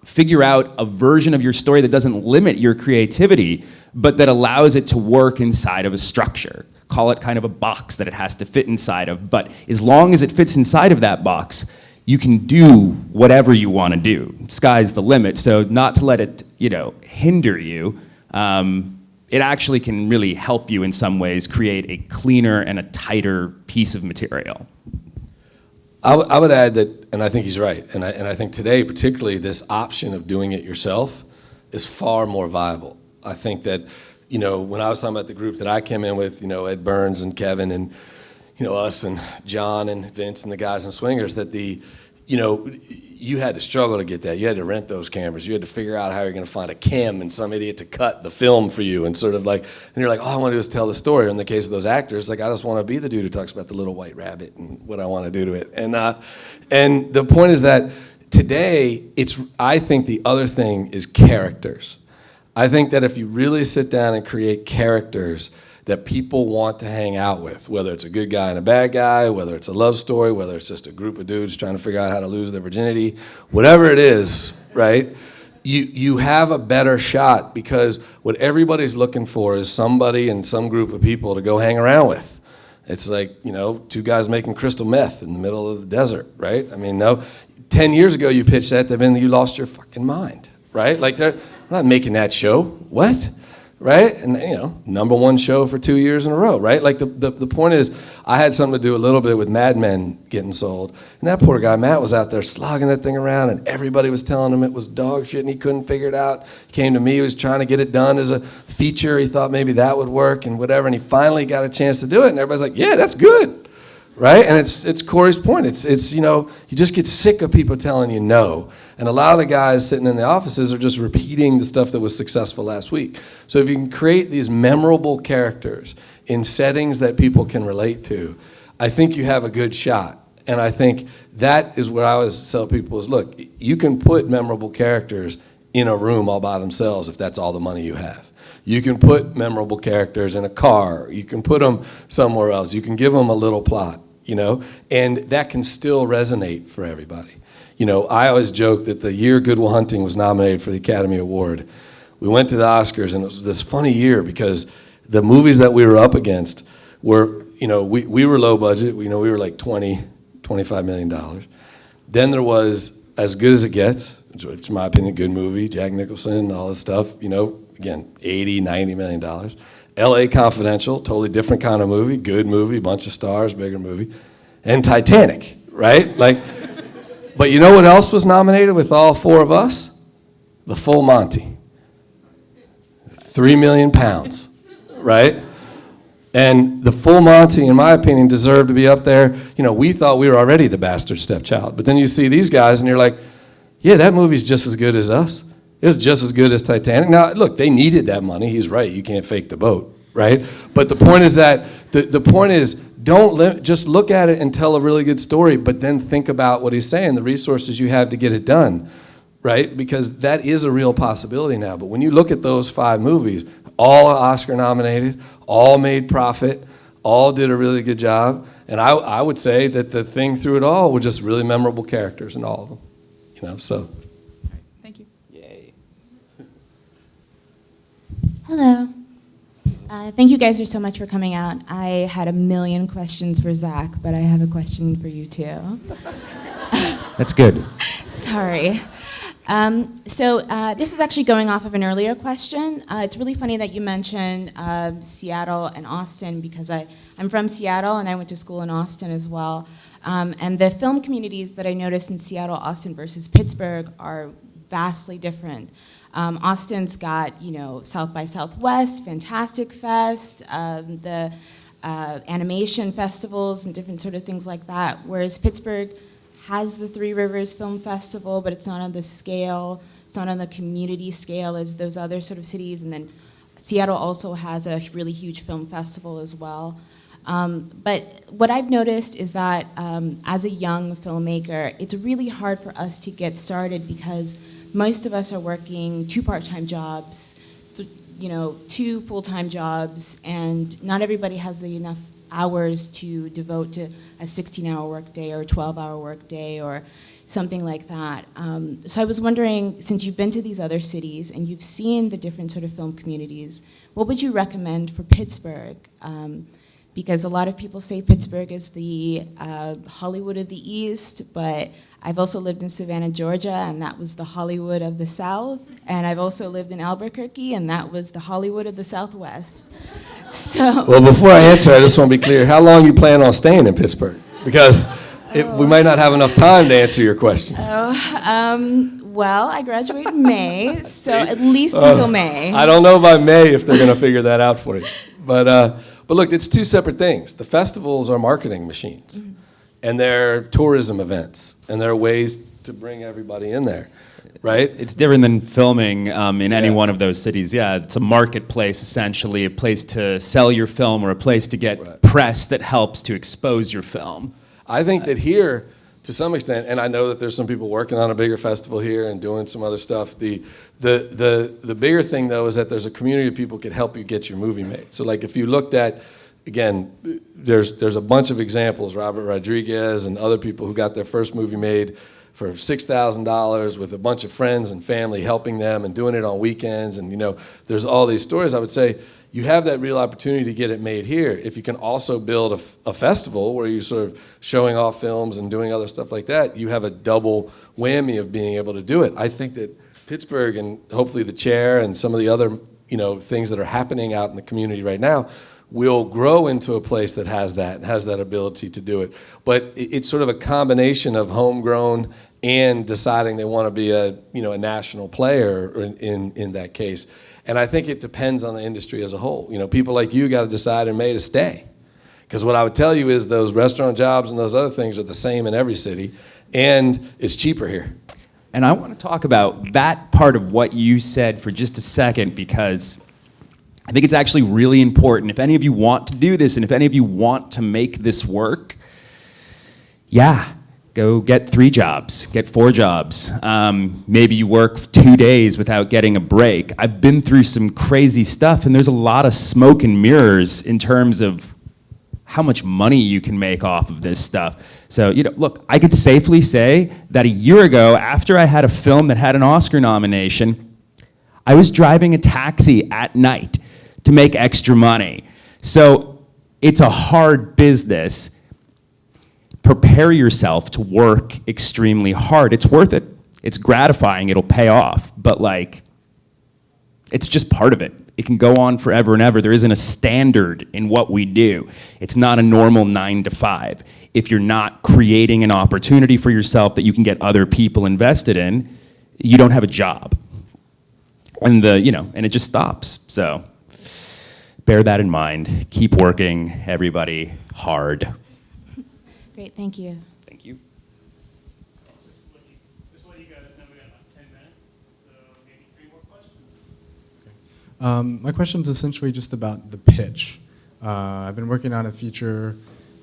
figure out a version of your story that doesn't limit your creativity, but that allows it to work inside of a structure. Call it kind of a box that it has to fit inside of. But as long as it fits inside of that box, you can do whatever you want to do. Sky's the limit. So not to let it, hinder you, it actually can really help you in some ways create a cleaner and a tighter piece of material. I would add that, and I think he's right, and I think today particularly this option of doing it yourself is far more viable. I think that, when I was talking about the group that I came in with, Ed Burns and Kevin and, us and John and Vince and the guys in Swingers, that you had to struggle to get that. You had to rent those cameras. You had to figure out how you're going to find a cam and some idiot to cut the film for you and and you're like, all I want to do is tell the story. In the case of those actors, I just want to be the dude who talks about the little white rabbit and what I want to do to it. And the point is that today, I think the other thing is characters. I think that if you really sit down and create characters that people want to hang out with, whether it's a good guy and a bad guy, whether it's a love story, whether it's just a group of dudes trying to figure out how to lose their virginity, whatever it is, right? You have a better shot, because what everybody's looking for is somebody and some group of people to go hang around with. It's like, two guys making crystal meth in the middle of the desert, right? 10 years ago you pitched that, then you lost your fucking mind, right? I'm not making that show. What? Right? And, #1 show for 2 years in a row, right? The point is, I had something to do a little bit with Mad Men getting sold. And that poor guy, Matt, was out there slogging that thing around, and everybody was telling him it was dog shit, and he couldn't figure it out. He came to me, he was trying to get it done as a feature. He thought maybe that would work and whatever, and he finally got a chance to do it, and everybody's like, yeah, that's good. Right? And it's Corey's point. It's you just get sick of people telling you no. And a lot of the guys sitting in the offices are just repeating the stuff that was successful last week. So if you can create these memorable characters in settings that people can relate to, I think you have a good shot. And I think that is what I always tell people is, look, you can put memorable characters in a room all by themselves if that's all the money you have. You can put memorable characters in a car. You can put them somewhere else. You can give them a little plot. And that can still resonate for everybody. I always joke that the year Good Will Hunting was nominated for the Academy Award, we went to the Oscars, and it was this funny year because the movies that we were up against were, we were low budget. We were like $25 million. Then there was As Good as It Gets, which in my opinion, good movie, Jack Nicholson, all this stuff, again, $80, $90 million. L.A. Confidential, totally different kind of movie, good movie, bunch of stars, bigger movie. And Titanic, right? But you know what else was nominated with all 4 of us? The Full Monty. 3 million pounds, right? And the Full Monty, in my opinion, deserved to be up there. You know, we thought we were already the bastard stepchild. But then you see these guys and you're like, yeah, that movie's just as good as us. It was just as good as Titanic. Now, look, they needed that money. He's right. You can't fake the boat, right? But the point is that, the point is, just look at it and tell a really good story, but then think about what he's saying, the resources you have to get it done, right? Because that is a real possibility now. But when you look at those 5 movies, all Oscar nominated, all made profit, all did a really good job. And I would say that the thing through it all were just really memorable characters in all of them, you know, so. Thank you. Yay. Hello. Thank you guys so much for coming out. I had a million questions for Zach, but I have a question for you too. That's good. Sorry. This is actually going off of an earlier question. It's really funny that you mentioned Seattle and Austin because I'm from Seattle and I went to school in Austin as well. And the film communities that I noticed in Seattle, Austin versus Pittsburgh are vastly different. Austin's got, you know, South by Southwest, Fantastic Fest, the animation festivals and different sort of things like that, whereas Pittsburgh has the Three Rivers Film Festival, but it's not on the scale, it's not on the community scale as those other sort of cities, and then Seattle also has a really huge film festival as well. But what I've noticed is that as a young filmmaker, it's really hard for us to get started because most of us are working 2 part-time jobs, you know, 2 full-time jobs, and not everybody has enough hours to devote to a 16-hour workday or a 12-hour workday or something like that. So I was wondering, since you've been to these other cities and you've seen the different sort of film communities, what would you recommend for Pittsburgh? Because a lot of people say Pittsburgh is the Hollywood of the East, but I've also lived in Savannah, Georgia, and that was the Hollywood of the South. And I've also lived in Albuquerque, and that was the Hollywood of the Southwest. So. Well, before I answer, I just want to be clear. How long you plan on staying in Pittsburgh? Because we might not have enough time to answer your question. Well, I graduate in May, so at least until May. I don't know by May if they're going to figure that out for you. But look, it's 2 separate things. The festivals are marketing machines. Mm-hmm. And they're tourism events, and there are ways to bring everybody in there, right? It's different than filming in any one of those cities. Yeah, it's a marketplace, essentially, a place to sell your film or a place to get press that helps to expose your film. I think that here, to some extent, and I know that there's some people working on a bigger festival here and doing some other stuff, the bigger thing, though, is that there's a community of people who can help you get your movie made. So, like, if you looked at, again, there's a bunch of examples, Robert Rodriguez and other people who got their first movie made for $6,000 with a bunch of friends and family helping them and doing it on weekends. And, you know, there's all these stories. I would say you have that real opportunity to get it made here. If you can also build a festival where you're sort of showing off films and doing other stuff like that, you have a double whammy of being able to do it. I think that Pittsburgh and hopefully the chair and some of the other, you know, things that are happening out in the community right now will grow into a place that has that ability to do it. But it's sort of a combination of homegrown and deciding they want to be a national player in that case. And I think it depends on the industry as a whole. You know, people like you got to decide in May to stay. Because what I would tell you is those restaurant jobs and those other things are the same in every city, and it's cheaper here. And I want to talk about that part of what you said for just a second, because I think it's actually really important. If any of you want to do this and if any of you want to make this work, go get 3 jobs, get 4 jobs. Maybe you work 2 days without getting a break. I've been through some crazy stuff, and there's a lot of smoke and mirrors in terms of how much money you can make off of this stuff. So, you know, look, I could safely say that a year ago, after I had a film that had an Oscar nomination, I was driving a taxi at night to make extra money. So it's a hard business. Prepare yourself to work extremely hard. It's worth it. It's gratifying. It'll pay off. But, like, it's just part of it. It can go on forever and ever. There isn't a standard in what we do. It's not a normal 9 to 5. if you're not creating an opportunity for yourself that you can get other people invested in, you don't have a job. And and it just stops. So bear that in mind. Keep working, everybody, hard. Great, thank you. Thank you. Just let you guys know we got about 10 minutes, so maybe 3 more questions. My question is essentially just about the pitch. I've been working on a feature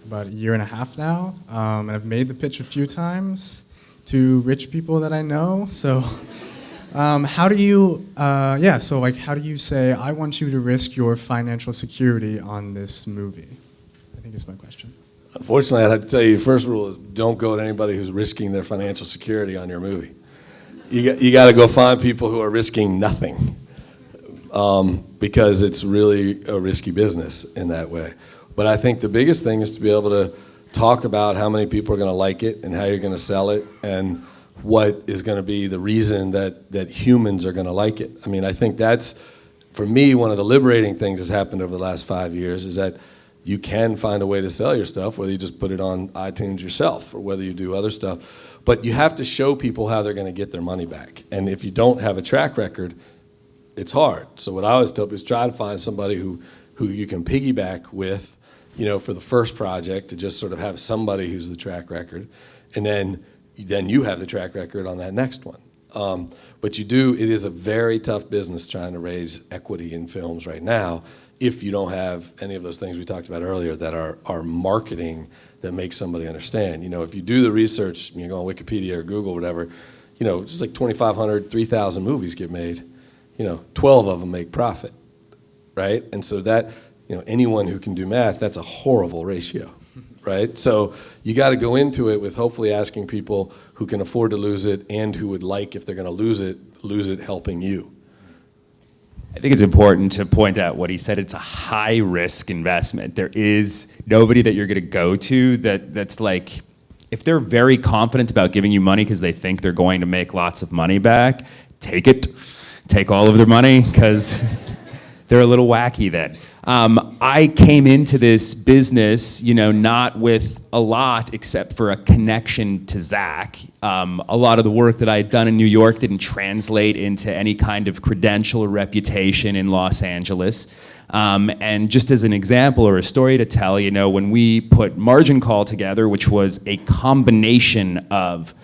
about 1.5 years now, and I've made the pitch a few times to rich people that I know. So how do you, how do you say, I want you to risk your financial security on this movie? I think is my question. Unfortunately, I'd have to tell you, first rule is don't go to anybody who's risking their financial security on your movie. You got to go find people who are risking nothing, because it's really a risky business in that way. But I think the biggest thing is to be able to talk about how many people are going to like it and how you're going to sell it and what is going to be the reason that humans are going to like it. I mean, I think that's, for me, one of the liberating things that's happened over the last 5 years is that you can find a way to sell your stuff, whether you just put it on iTunes yourself or whether you do other stuff. But you have to show people how they're going to get their money back. And if you don't have a track record, it's hard. So what I always tell people is try to find somebody who you can piggyback with, for the first project, to just sort of have somebody who's the track record. And then you have the track record on that next one. But it is a very tough business trying to raise equity in films right now if you don't have any of those things we talked about earlier that are marketing that makes somebody understand. If you do the research, you go on Wikipedia or Google or whatever, it's just like 2,500, 3,000 movies get made. 12 of them make profit, right? And so that, anyone who can do math, that's a horrible ratio, right? So you got to go into it with hopefully asking people who can afford to lose it and who would like, if they're going to lose it helping you. I think it's important to point out what he said. It's a high-risk investment. There is nobody that you're going to go to that's like, if they're very confident about giving you money because they think they're going to make lots of money back, take it. Take all of their money, because they're a little wacky then. I came into this business, not with a lot except for a connection to Zach. A lot of the work that I had done in New York didn't translate into any kind of credential or reputation in Los Angeles. And just as an example or a story to tell, when we put Margin Call together, which was a combination of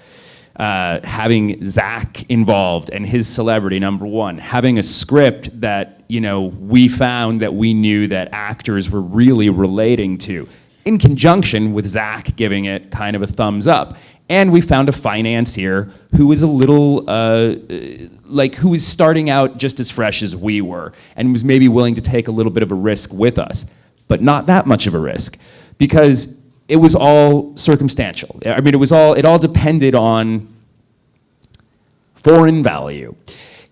having Zach involved and his celebrity, number one, having a script that, we found that we knew that actors were really relating to, in conjunction with Zach giving it kind of a thumbs up. And we found a financier who was a little, who was starting out just as fresh as we were and was maybe willing to take a little bit of a risk with us, but not that much of a risk, because it was all circumstantial. I mean, it all depended on foreign value.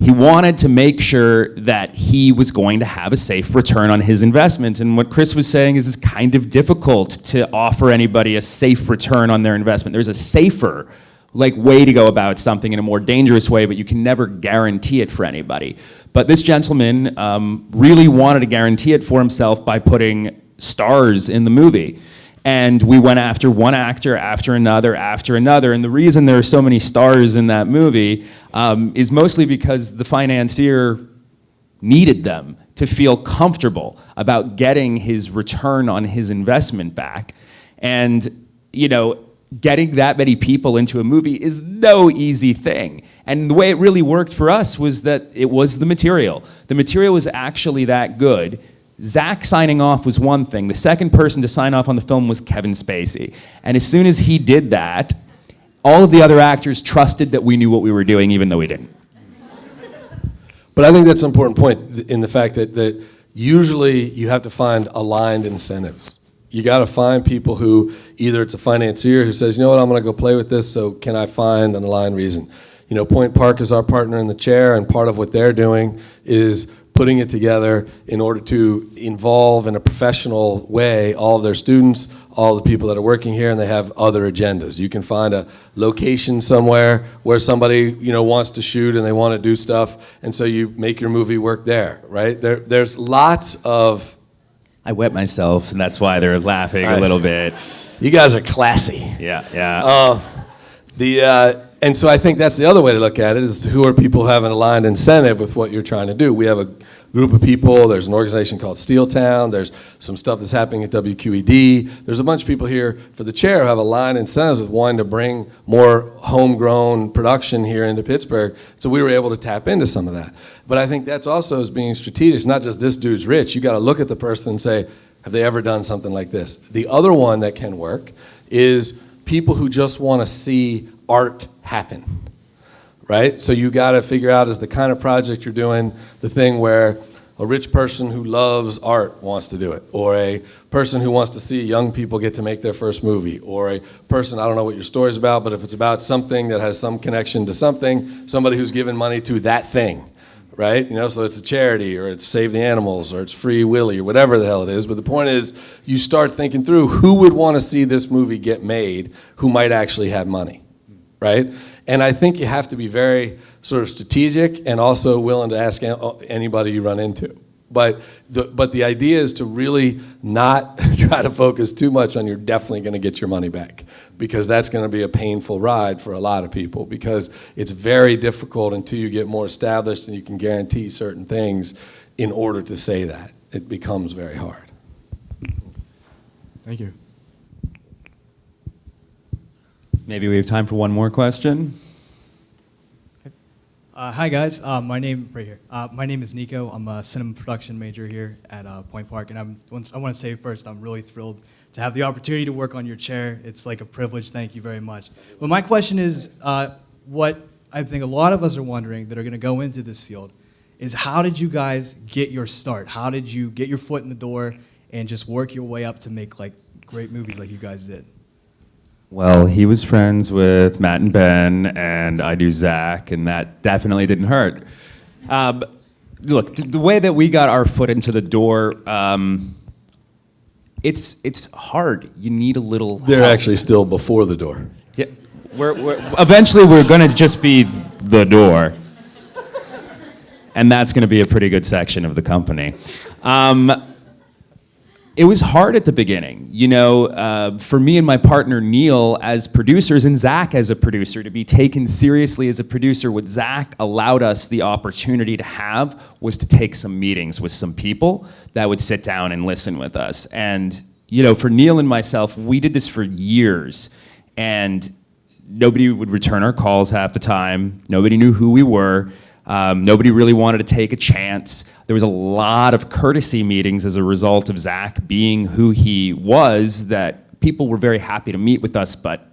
He wanted to make sure that he was going to have a safe return on his investment. And what Chris was saying is it's kind of difficult to offer anybody a safe return on their investment. There's a safer way to go about something in a more dangerous way, but you can never guarantee it for anybody. But this gentleman really wanted to guarantee it for himself by putting stars in the movie. And we went after one actor after another. And the reason there are so many stars in that movie is mostly because the financier needed them to feel comfortable about getting his return on his investment back. And, getting that many people into a movie is no easy thing. And the way it really worked for us was that it was the material. The material was actually that good. Zach signing off was one thing. The second person to sign off on the film was Kevin Spacey. And as soon as he did that, all of the other actors trusted that we knew what we were doing, even though we didn't. But I think that's an important point in the fact that usually you have to find aligned incentives. You got to find people who, either it's a financier who says, I'm going to go play with this, so can I find an aligned reason? Point Park is our partner in the chair, and part of what they're doing is putting it together in order to involve in a professional way all of their students, all the people that are working here, and they have other agendas. You can find a location somewhere where somebody wants to shoot and they want to do stuff, and so you make your movie work there, right? There's lots of... I wet myself, and that's why they're laughing a little bit. You guys are classy. Yeah, yeah. And so I think that's the other way to look at it, is who are people who have an aligned incentive with what you're trying to do. We have a group of people. There's an organization called Steeltown. There's some stuff that's happening at WQED. There's a bunch of people here for the chair who have aligned incentives with wanting to bring more homegrown production here into Pittsburgh. So we were able to tap into some of that. But I think that's also as being strategic. It's not just this dude's rich. You got to look at the person and say, have they ever done something like this? The other one that can work is people who just want to see art happen, right? So you got to figure out, is the kind of project you're doing the thing where a rich person who loves art wants to do it, or a person who wants to see young people get to make their first movie, or a person, I don't know what your story's about, but if it's about something that has some connection to something, somebody who's given money to that thing, right? You know, so it's a charity, or it's Save the Animals, or it's Free Willy, or whatever the hell it is. But the point is, you start thinking through who would want to see this movie get made who might actually have money, right? And I think you have to be very sort of strategic and also willing to ask anybody you run into. But the idea is to really not try to focus too much on you're definitely going to get your money back, because that's going to be a painful ride for a lot of people, because it's very difficult until you get more established and you can guarantee certain things in order to say that. It becomes very hard. Thank you. Maybe we have time for one more question. Hi guys, my name is Nico. I'm a cinema production major here at Point Park, and I want to say first, I'm really thrilled to have the opportunity to work on your chair. It's like a privilege. Thank you very much. But my question is, what I think a lot of us are wondering that are going to go into this field is, how did you guys get your start? How did you get your foot in the door and just work your way up to make like great movies like you guys did? Well, he was friends with Matt and Ben, and I do Zach, and that definitely didn't hurt. Look, the way that we got our foot into the door, it's hard. You need a little They're help. actually still before the door. Yeah, eventually we're going to just be the door, and that's going to be a pretty good section of the company. It was hard at the beginning, you know, for me and my partner Neil as producers, and Zach as a producer, to be taken seriously as a producer. What Zach allowed us the opportunity to have was to take some meetings with some people that would sit down and listen with us. And, you know, for Neil and myself, we did this for years, and nobody would return our calls half the time. Nobody knew who we were. Nobody really wanted to take a chance. There was a lot of courtesy meetings as a result of Zach being who he was, that people were very happy to meet with us, but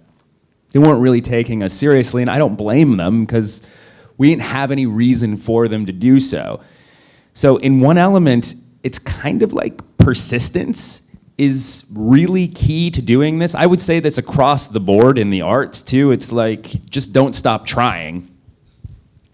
they weren't really taking us seriously, and I don't blame them, because we didn't have any reason for them to do so. So in one element, it's kind of like persistence is really key to doing this. I would say this across the board in the arts too. It's like, just don't stop trying.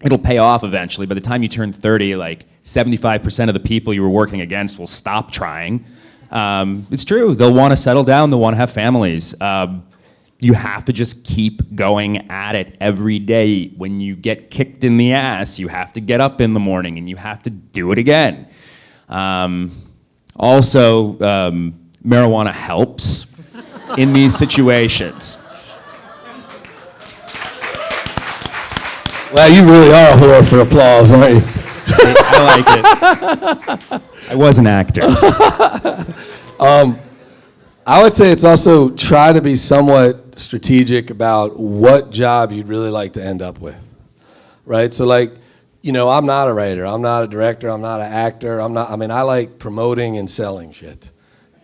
It'll pay off eventually. By the time you turn 30, like 75% of the people you were working against will stop trying. It's true. They'll want to settle down. They'll want to have families. You have to just keep going at it every day. When you get kicked in the ass, you have to get up in the morning and you have to do it again. Also, marijuana helps in these situations. Well, you really are a whore for applause, aren't you? I like it. I was an actor. I would say it's also try to be somewhat strategic about what job you'd really like to end up with, right? So like, you know, I'm not a writer, I'm not a director, I'm not an actor, I like promoting and selling shit.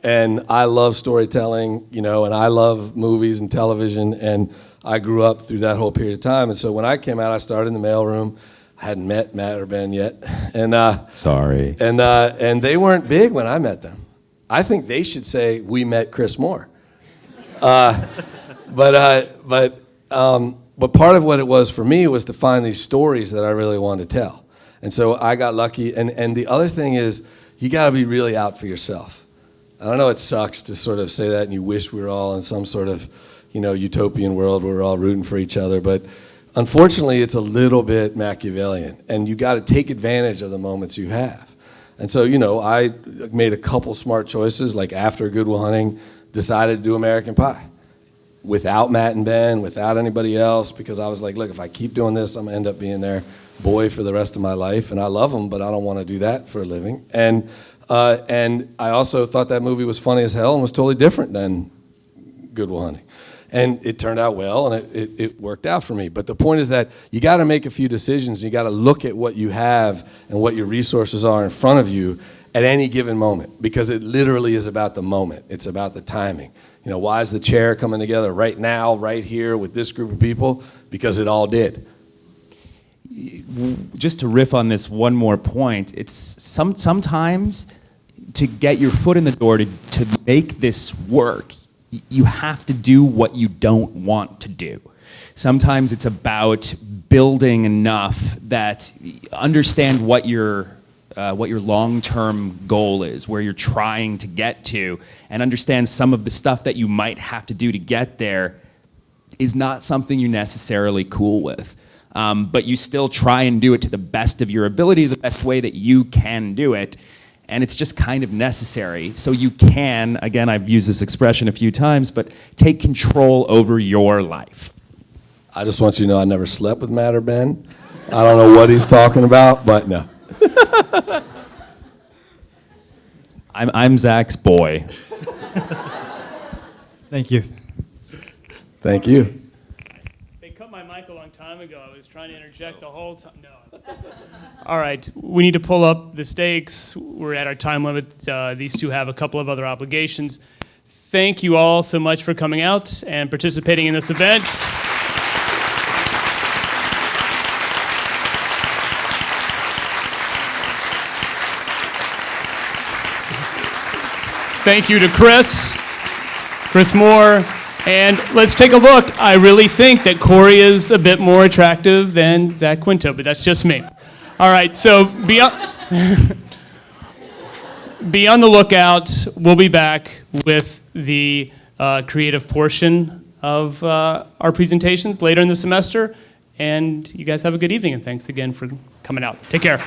And I love storytelling, you know, and I love movies and television, and I grew up through that whole period of time. And so when I came out, I started in the mailroom. I hadn't met Matt or Ben yet. And Sorry. And they weren't big when I met them. I think they should say, we met Chris Moore. But part of what it was for me was to find these stories that I really wanted to tell. And so I got lucky. And the other thing is, you got to be really out for yourself. I know it sucks to sort of say that, and you wish we were all in some sort of, you know, utopian world where we're all rooting for each other, but unfortunately it's a little bit Machiavellian, and you got to take advantage of the moments you have. And so, you know, I made a couple smart choices, like after Good Will Hunting, decided to do American Pie without Matt and Ben, without anybody else, because I was like, look, if I keep doing this, I'm gonna end up being their boy for the rest of my life, and I love them, but I don't want to do that for a living. And I also thought that movie was funny as hell and was totally different than Good Will Hunting. And it turned out well, and it worked out for me. But the point is that you got to make a few decisions. You got to look at what you have and what your resources are in front of you at any given moment, because it literally is about the moment. It's about the timing. You know, why is the chair coming together right now, right here with this group of people? Because it all did. Just to riff on this one more point, it's sometimes to get your foot in the door to make this work, you have to do what you don't want to do. Sometimes it's about building enough that understand what your long-term goal is, where you're trying to get to, and understand some of the stuff that you might have to do to get there is not something you're necessarily cool with. But you still try and do it to the best of your ability, the best way that you can do it. And it's just kind of necessary. So you can, again, I've used this expression a few times, but take control over your life. I just want you to know I never slept with Matt or Ben. I don't know what he's talking about, but no. I'm Zach's boy. Thank you. Thank you. They cut my mic a long time ago. I was trying to interject the whole time. No. All right, we need to pull up the stakes. We're at our time limit. These two have a couple of other obligations. Thank you all so much for coming out and participating in this event. Thank you to Chris Moore. And let's take a look. I really think that Corey is a bit more attractive than Zach Quinto, but that's just me. All right, so be on the lookout. We'll be back with the creative portion of our presentations later in the semester. And you guys have a good evening, and thanks again for coming out. Take care.